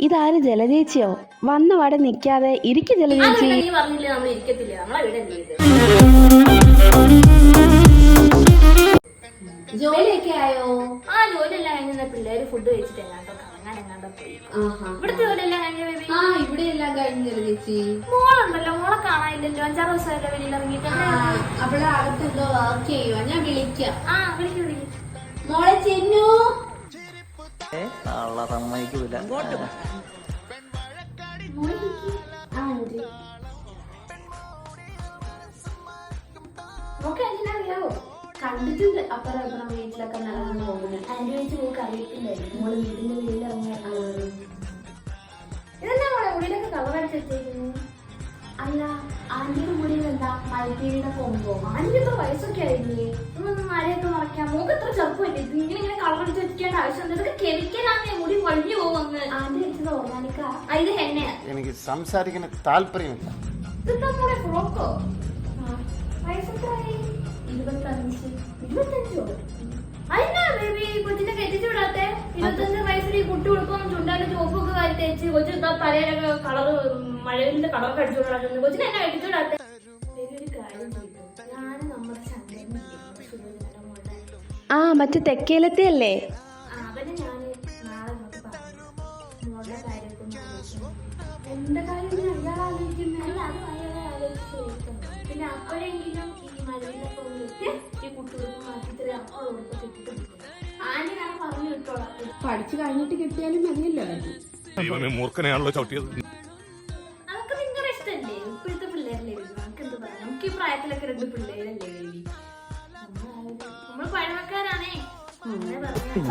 ഇതാര് ജലജേച്ചിയോ? വന്നു വടെ നിക്കാതെ ഇരിക്കു ജലജേച്ചി. ജോലിയൊക്കെ ആയോ? ആ ജോലിയെല്ലാം കഴിഞ്ഞ പിള്ളേര് ഫുഡ് കഴിച്ചിട്ട് എങ്ങാണ്ടോ പോയി. ഇവിടുത്തെ ജോലിയെല്ലാം കഴിഞ്ഞ ബേബി? ആ ഇവിടെ എല്ലാം കഴിഞ്ഞല്ലോ ചേച്ചി. മോളുണ്ടല്ലോ, മോളെ കാണാനില്ലല്ലോ, 5-6 ദിവസമായിട്ട് വെളിയിൽ ഇറങ്ങിയിട്ട്. അവിടെ അകത്ത് എന്തോ വർക്ക് ചെയ്യുവാ, ഞാൻ വിളിക്കാം. ആ വിളിക്കും. മോളെ ചെന്നു അറിയാവോ? കണ്ടിട്ടുണ്ട്. അപ്പുറം അപ്പുറം വീട്ടിലൊക്കെ നടന്നു പോകുന്നത്. ആന്റി വെച്ച് മോൾക്ക് അറിയത്തില്ലായിരുന്നു മോള് വീടിന്റെ വെളിയിൽ ഇറങ്ങിയ. ഇതെന്താ മോളെ മുടിയിലൊക്കെ കളറടിച്ച് വെച്ചേക്കുന്നു? അല്ല, ആന്റിയുടെ മുടിയിൽ എന്താ മൈപ്പീടിയുടെ പോകുമ്പോ? ആന്റിക്ക് എത്ര വയസ്സൊക്കെ ആയില്ലേ? ഒന്നും ആരെയൊക്കെ മറക്കാം. മോക്ക് എത്ര ചെറുപ്പമില്ലേ? ഇങ്ങനെ കളറടിച്ച് വെക്കേണ്ട ആവശ്യം. ഇതൊക്കെ കെമിക്കലാണേ, മുടി കൊഴിഞ്ഞു പോകും. ആന്റി വെച്ചത് ഓർഗാനിക്കാ. ഇത് എണ്ണയാ. എനിക്ക് സംസാരിക്കുന്ന താല്പര്യമില്ല. ഇതെന്താ മോളെ ഫ്രോക്കോ? വയസ്സെത്രയായി? 25. അതിനാ ബേബി കൊച്ചിനെ കെട്ടിച്ചു വിടാത്തെ? 25 വയസ്സിൽ ഈ കുട്ടി കൊടുക്കും ചുണ്ടാലും ചോപ്പും ഒക്കെ കാര്യം തേച്ച് കൊച്ചു തലയിലൊക്കെ കളറ് മഴവിന്റെ കളറൊക്കെ അടിച്ചു വിടാറുണ്ട്. കൊച്ചിനെ എന്നെ കെട്ടിച്ചു വിടാത്തെ? ബേബി ഒരു കാര്യം ചെയ്തു, ഞാൻ നമ്മുടെ ചന്ദ്രനെ ആ മറ്റേ തെക്കേലത്തെ അല്ലേ? അവന് ഞാൻ നാളെ ഇങ്ങോട്ട് പറഞ്ഞു മോളുടെ കാര്യമൊക്കെ ഒന്ന് ആലോചിച്ചു. എന്റെ കാര്യം അയാൾ ആലോചിക്കുന്നത്? അല്ല, അത് അയാളെ ആലോചിച്ചു. പിന്നെ അപ്പോഴെങ്കിലും ഈ മഴവിലൊക്കെ ഈ കുട്ടികൾക്ക് മാറ്റി അപ്പോഴൊക്കെ കിട്ടും. ആന്റി ഞാൻ പറഞ്ഞു കിട്ടോളാം. പഠിച്ചു കഴിഞ്ഞിട്ട് കിട്ടിയാലും മതിയല്ലോ. മൂർഖനെയാണല്ലോ ചവിട്ടിയത്. അതൊക്കെ നിങ്ങളുടെ ഇഷ്ടല്ലേ? ഇപ്പോഴത്തെ പിള്ളേരല്ലേ? നമുക്ക് എന്ത് പറയാം? നമുക്ക് ഈ പ്രായത്തിലൊക്കെ 2 പിള്ളേരല്ലേ? നമ്മള് പഴമക്കാരാണേ.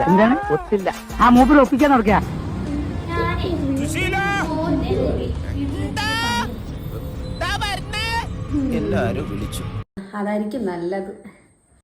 എന്താണ് ഒത്തില്ല ആ മൂപ്പിൽ ഒപ്പിക്കാൻ നോക്കിയാ എല്ലാരും വിളിച്ചു. അതായിരിക്കും നല്ലത്.